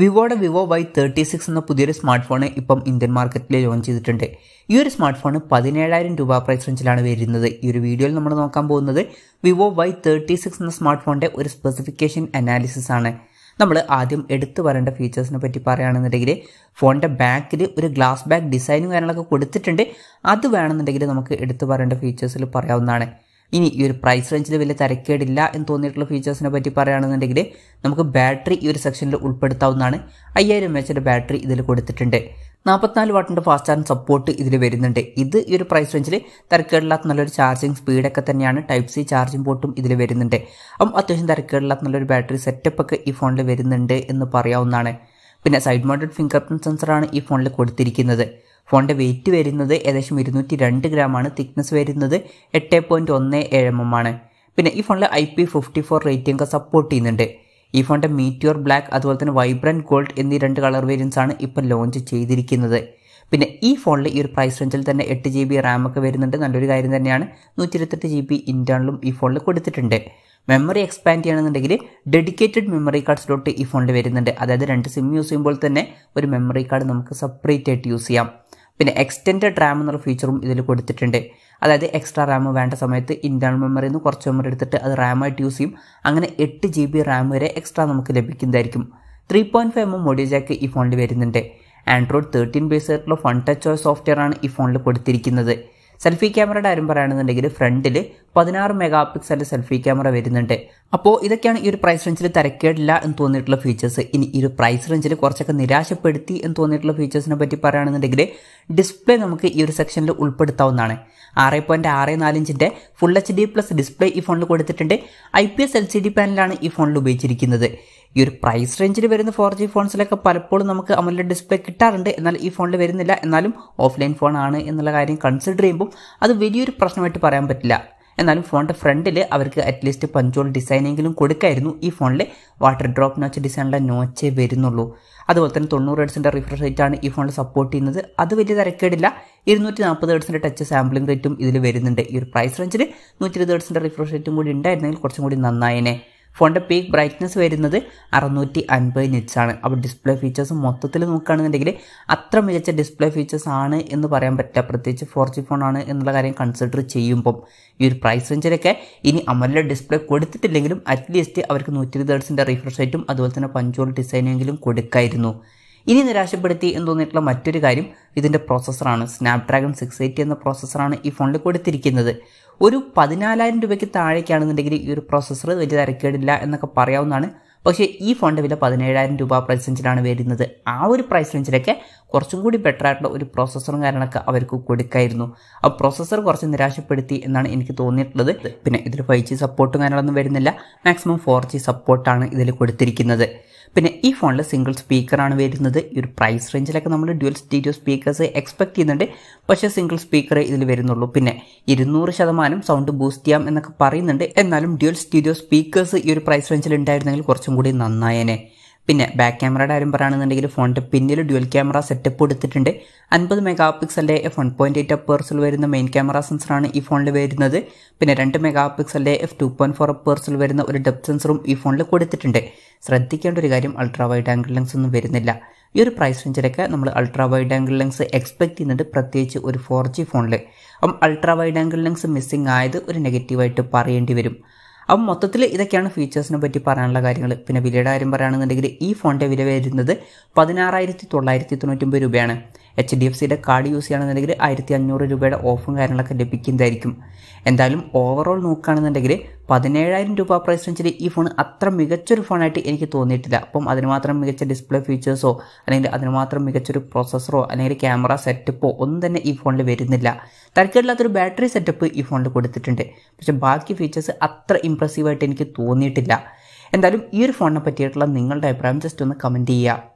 വിവോയുടെ Vivo Y36 എന്ന പുതിയൊരു smart phone ഇപ്പം ഇന്ത്യൻ മാർക്കറ്റിൽ ലോഞ്ച് ചെയ്തിട്ടുണ്ട്. ഈ ഒരു സ്മാർട്ട് ഫോൺ 17,000 രൂപ പ്രൈസ് റേഞ്ചിലാണ് വരുന്നത്. ഈ ഒരു വീഡിയോയിൽ നമ്മൾ നോക്കാൻ പോകുന്നത് Vivo Y36 എന്ന സ്മാർട്ട് ഫോണിന്റെ ഒരു സ്പെസിഫിക്കേഷൻ അനാലിസിസ് ആണ്. നമ്മൾ ആദ്യം എടുത്തു പറയേണ്ട ഫീച്ചേഴ്സിനെ പറ്റി പറയുകയാണെന്നുണ്ടെങ്കിൽ ഫോണിന്റെ ബാക്കിൽ ഒരു ഗ്ലാസ് ബാക്ക് ഡിസൈനും കാര്യങ്ങളൊക്കെ കൊടുത്തിട്ടുണ്ട്. അത് വേണമെന്നുണ്ടെങ്കിൽ നമുക്ക് എടുത്തു പറയേണ്ട ഫീച്ചേഴ്സിൽ പറയാവുന്നതാണ്. ഇനി ഈ ഒരു പ്രൈസ് റേഞ്ചിൽ വലിയ തരക്കേടില്ല എന്ന് തോന്നിയിട്ടുള്ള ഫീച്ചേഴ്സിനെ പറ്റി പറയുകയാണെന്നുണ്ടെങ്കിൽ നമുക്ക് ബാറ്ററി ഈ ഒരു സെക്ഷനിൽ ഉൾപ്പെടുത്താവുന്നതാണ്. 5000 mAh ബാറ്ററി ഇതിൽ കൊടുത്തിട്ടുണ്ട്. 44 വാട്ടിന്റെ ഫാസ്റ്റ് ചാർജിംഗ് സപ്പോർട്ട് ഇതിൽ വരുന്നുണ്ട്. ഇത് ഈ ഒരു പ്രൈസ് റേഞ്ചിൽ തരക്കേടില്ലാത്ത നല്ലൊരു ചാർജിങ് സ്പീഡൊക്കെ തന്നെയാണ്. ടൈപ്പ് സി ചാർജിംഗ് പോർട്ടും ഇതിൽ വരുന്നുണ്ട്. അപ്പം അത്യാവശ്യം തരക്കേടില്ലാത്ത നല്ലൊരു ബാറ്ററി സെറ്റപ്പ് ഒക്കെ ഈ ഫോണിൽ വരുന്നുണ്ട് എന്ന് പറയാവുന്നതാണ്. പിന്നെ സൈഡ് മൗണ്ടഡ് ഫിംഗർ പ്രിന്റ് സെൻസറാണ് ഈ ഫോണിൽ കൊടുത്തിരിക്കുന്നത്. ഫോണിന്റെ വെയിറ്റ് വരുന്നത് ഏകദേശം 202 ഗ്രാമാണ്. തിക്നെസ് വരുന്നത് 8.17 mm ആണ്. പിന്നെ ഈ ഫോണിൽ IP54 റേറ്റിംഗ് ഒക്കെ സപ്പോർട്ട് ചെയ്യുന്നുണ്ട്. ഈ ഫോണിന്റെ മീറ്റിയോർ ബ്ലാക്ക് അതുപോലെ തന്നെ വൈബ്രന്റ് ഗോൾഡ് എന്നീ 2 കളർ വേരിയൻസ് ആണ് ഇപ്പം ലോഞ്ച് ചെയ്തിരിക്കുന്നത്. പിന്നെ ഈ ഫോണിൽ ഈ ഒരു പ്രൈസ് റേഞ്ചിൽ തന്നെ 8 GB റാം ഒക്കെ വരുന്നുണ്ട്. നല്ലൊരു കാര്യം തന്നെയാണ്. 128 GB ഇന്റേണലും ഈ ഫോണിൽ കൊടുത്തിട്ടുണ്ട്. മെമ്മറി എക്സ്പാൻഡ് ചെയ്യണമെന്നുണ്ടെങ്കിൽ ഡെഡിക്കേറ്റഡ് മെമ്മറി കാർഡ് സ്ലോട്ട് ഈ ഫോണിൽ വരുന്നുണ്ട്. അതായത് 2 സിം യൂസ് ചെയ്യുമ്പോൾ തന്നെ ഒരു മെമ്മറി കാർഡ് നമുക്ക് സെപ്പറേറ്റ് ആയിട്ട് യൂസ് ചെയ്യാം. പിന്നെ എക്സ്റ്റെൻഡഡ് റാം എന്നൊരു ഫീച്ചറും ഇതിൽ കൊടുത്തിട്ടുണ്ട്. അതായത് എക്സ്ട്രാ റാം വേണ്ട സമയത്ത് ഇന്റേണൽ മെമ്മറിയിൽ നിന്ന് കുറച്ച് മെമ്മറി എടുത്തിട്ട് അത് റാമായിട്ട് യൂസ് ചെയ്യും. അങ്ങനെ 8 GB റാം വരെ എക്സ്ട്രാ നമുക്ക് ലഭിക്കുന്നതായിരിക്കും. 3.5 mm ഓഡിയോ ജാക്ക് ഈ ഫോണിൽ വരുന്നുണ്ട്. ആൻഡ്രോയിഡ് 13 ബേസ് ആയിട്ടുള്ള ഫൺ ടച്ച് OS സോഫ്റ്റ്വെയർ ആണ് ഈ ഫോണിൽ കൊടുത്തിരിക്കുന്നത്. സെൽഫി ക്യാമറയുടെ കാര്യം പറയുകയാണെന്നുണ്ടെങ്കിൽ ഫ്രണ്ടിൽ 16 MP സെൽഫി ക്യാമറ വരുന്നുണ്ട്. അപ്പോൾ ഇതൊക്കെയാണ് ഈ ഒരു പ്രൈസ് റേഞ്ചിൽ തരക്കേടില്ല എന്ന് തോന്നിയിട്ടുള്ള ഫീച്ചേഴ്സ്. ഇനി ഈ ഒരു പ്രൈസ് റേഞ്ചിൽ കുറച്ചൊക്കെ നിരാശപ്പെടുത്തി എന്ന് തോന്നിയിട്ടുള്ള ഫീച്ചേഴ്സിനെ പറ്റി പറയുകയാണെന്നുണ്ടെങ്കിൽ ഡിസ്പ്ലേ നമുക്ക് ഈ ഒരു സെക്ഷനിൽ ഉൾപ്പെടുത്താവുന്നതാണ്. 6.64 ഇഞ്ചിന്റെ ഫുൾ HD+ ഡിസ്പ്ലേ ഈ ഫോണിൽ കൊടുത്തിട്ടുണ്ട്. IPS LCD പാനലാണ് ഈ ഫോണിൽ ഉപയോഗിച്ചിരിക്കുന്നത്. ഈ ഒരു പ്രൈസ് റേഞ്ചിൽ വരുന്ന 4G ഫോൺസിലൊക്കെ പലപ്പോഴും നമുക്ക് AMOLED ഡിസ്പ്ലേ കിട്ടാറുണ്ട്. എന്നാൽ ഈ ഫോണിൽ വരുന്നില്ല. എന്നാലും ഓഫ്ലൈൻ ഫോൺ ആണ് എന്നുള്ള കാര്യം കൺസിഡർ ചെയ്യുമ്പോൾ അത് വലിയൊരു പ്രശ്നമായിട്ട് പറയാൻ പറ്റില്ല. എന്നാലും ഫോണിന്റെ ഫ്രണ്ടിൽ അവർക്ക് അറ്റ്ലീസ്റ്റ് പഞ്ചോൾ ഡിസൈനെങ്കിലും കൊടുക്കായിരുന്നു. ഈ ഫോണിൽ വാട്ടർ ഡ്രോപ്പ് നോച്ച് ഡിസൈനുള്ള നോച്ചേ വരുന്നുള്ളൂ. അതുപോലെ തന്നെ 90 Hz റിഫ്രഷ് റേറ്റ് ആണ് ഈ ഫോണിൽ സപ്പോർട്ട് ചെയ്യുന്നത്. അത് വലിയ തരക്കേടില്ല. 240 Hz ടച്ച് സാമ്പിളിംഗ് റേറ്റും ഇതിൽ വരുന്നുണ്ട്. ഈ ഒരു പ്രൈസ് റേഞ്ചിൽ 120 Hz റിഫ്രഷ് റേറ്റും കൂടി ഉണ്ടായിരുന്നെങ്കിൽ കുറച്ചും കൂടി നന്നായേനെ. ഫോണിന്റെ പീക്ക് ബ്രൈറ്റ്നസ് വരുന്നത് 650 nits ആണ്. അപ്പോൾ ഡിസ്പ്ലേ ഫീച്ചേഴ്സ് മൊത്തത്തിൽ നോക്കുകയാണെന്നുണ്ടെങ്കിൽ അത്ര മികച്ച ഡിസ്പ്ലേ ഫീച്ചേഴ്സ് ആണ് എന്ന് പറയാൻ പറ്റില്ല. പ്രത്യേകിച്ച് 4G ഫോൺ ആണ് എന്നുള്ള കാര്യം കൺസിഡർ ചെയ്യുമ്പം ഈ ഒരു പ്രൈസ് റേഞ്ചിലൊക്കെ ഇനി AMOLED ഡിസ്പ്ലേ കൊടുത്തിട്ടില്ലെങ്കിലും അറ്റ്ലീസ്റ്റ് അവർക്ക് 120 Hz റിഫ്രഷ് റേറ്റും അതുപോലെ തന്നെ പഞ്ചോൾ ഡിസൈനെങ്കിലും കൊടുക്കായിരുന്നു. ഇനി നിരാശപ്പെടുത്തി എന്ന് തോന്നിയിട്ടുള്ള മറ്റൊരു കാര്യം ഇതിന്റെ പ്രോസസ്സറാണ്. സ്നാപ്ഡ്രാഗൺ 680 എന്ന പ്രോസസ്സറാണ് ഈ ഫോണിൽ കൊടുത്തിരിക്കുന്നത്. ഒരു 14,000 രൂപയ്ക്ക് താഴേക്കാണെന്നുണ്ടെങ്കിൽ ഈ ഒരു പ്രോസസ്സർ വലിയ തരക്കേടില്ല എന്നൊക്കെ പറയാവുന്നതാണ്. പക്ഷേ ഈ ഫോണിന്റെ വില 17,000 രൂപ പ്രൈസ് റേഞ്ചിലാണ് വരുന്നത്. ആ ഒരു പ്രൈസ് റേഞ്ചിലൊക്കെ കുറച്ചും കൂടി ബെറ്റർ ആയിട്ടുള്ള ഒരു പ്രോസസ്സറും കാര്യങ്ങളൊക്കെ അവർക്ക് കൊടുക്കായിരുന്നു. ആ പ്രോസസ്സർ കുറച്ച് നിരാശപ്പെടുത്തി എന്നാണ് എനിക്ക് തോന്നിയിട്ടുള്ളത്. പിന്നെ ഇതിൽ 5G സപ്പോർട്ടും കാര്യങ്ങളൊന്നും വരുന്നില്ല. മാക്സിമം 4G സപ്പോർട്ടാണ് ഇതിൽ കൊടുത്തിരിക്കുന്നത്. പിന്നെ ഈ ഫോണിൽ സിംഗിൾ സ്പീക്കറാണ് വരുന്നത്. ഈ ഒരു പ്രൈസ് റേഞ്ചിലൊക്കെ നമ്മൾ ഡ്യുവൽ സ്റ്റീരിയോ സ്പീക്കേഴ്സ് എക്സ്പെക്ട് ചെയ്യുന്നുണ്ട്. പക്ഷേ സിംഗിൾ സ്പീക്കർ ഇതിൽ വരുന്നുള്ളൂ. പിന്നെ 200% സൗണ്ട് ബൂസ്റ്റ് ചെയ്യാം എന്നൊക്കെ പറയുന്നുണ്ട്. എന്നാലും ഡ്യുവൽ സ്റ്റീരിയോ സ്പീക്കേഴ്സ് ഈ ഒരു പ്രൈസ് റേഞ്ചിൽ ഉണ്ടായിരുന്നെങ്കിൽ കുറച്ചും കൂടി നന്നായേനെ. പിന്നെ ബാക്ക് ക്യാമറയുടെ കാര്യം പറയുകയാണെന്നുണ്ടെങ്കിൽ ഫോണിന്റെ പിന്നിൽ ഡ്യുവൽ ക്യാമറ സെറ്റപ്പ് കൊടുത്തിട്ടുണ്ട്. 50 MP f1.8 അപ്പേഴ്സിൽ വരുന്ന മെയിൻ ക്യാമറ സെൻസറാണ് ഈ ഫോണിൽ വരുന്നത്. പിന്നെ 2 MP f2.4 അപ്പേഴ്സിൽ വരുന്ന ഒരു ഡെപ്ത് സെൻസറും ഈ ഫോണിൽ കൊടുത്തിട്ടുണ്ട്. ശ്രദ്ധിക്കേണ്ട ഒരു കാര്യം അൾട്രാ വൈഡ് ആംഗിൾ ലെൻസ് ഒന്നും വരുന്നില്ല. ഈ ഒരു പ്രൈസ് റേഞ്ചിലൊക്കെ നമ്മൾ ultra wide angle lens expect ചെയ്യുന്നുണ്ട്, പ്രത്യേകിച്ച് ഒരു 4G ഫോണിൽ. അപ്പം ultra wide angle lens missing ആയത് ഒരു നെഗറ്റീവായിട്ട് പറയേണ്ടി വരും. അപ്പം മൊത്തത്തിൽ ഇതൊക്കെയാണ് ഫീച്ചേഴ്സിനെ പറ്റി പറയാനുള്ള കാര്യങ്ങൾ. പിന്നെ വിലയുടെ കാര്യം പറയുകയാണെന്നുണ്ടെങ്കിൽ ഈ ഫോണിന്റെ വില വരുന്നത് 16,999 രൂപയാണ്. HDFCയുടെ കാർഡ് യൂസ് ചെയ്യുകയാണെന്നുണ്ടെങ്കിൽ 1,500 രൂപയുടെ ഓഫും കാര്യങ്ങളൊക്കെ ലഭിക്കുന്നതായിരിക്കും. എന്തായാലും ഓവറോൾ നോക്കുകയാണെന്നുണ്ടെങ്കിൽ 17,000 രൂപ പ്രൈസ് റേഞ്ചിൽ ഈ ഫോൺ അത്ര മികച്ചൊരു ഫോണായിട്ട് എനിക്ക് തോന്നിയിട്ടില്ല. അപ്പം അതിന് മാത്രം മികച്ച ഡിസ്പ്ലേ ഫീച്ചേഴ്സോ അല്ലെങ്കിൽ അതിന് മാത്രം മികച്ചൊരു പ്രോസസ്സറോ അല്ലെങ്കിൽ ക്യാമറ സെറ്റപ്പോ ഒന്നും തന്നെ ഈ ഫോണിൽ വരുന്നില്ല. തരക്കേടില്ലാത്തൊരു ബാറ്ററി സെറ്റപ്പ് ഈ ഫോണിൽ കൊടുത്തിട്ടുണ്ട്. പക്ഷെ ബാക്കി ഫീച്ചേഴ്സ് അത്ര ഇംപ്രസീവായിട്ട് എനിക്ക് തോന്നിയിട്ടില്ല. എന്തായാലും ഈ ഒരു ഫോണിനെ പറ്റിയിട്ടുള്ള നിങ്ങളുടെ അഭിപ്രായം ജസ്റ്റ് ഒന്ന് കമൻറ്റ് ചെയ്യുക.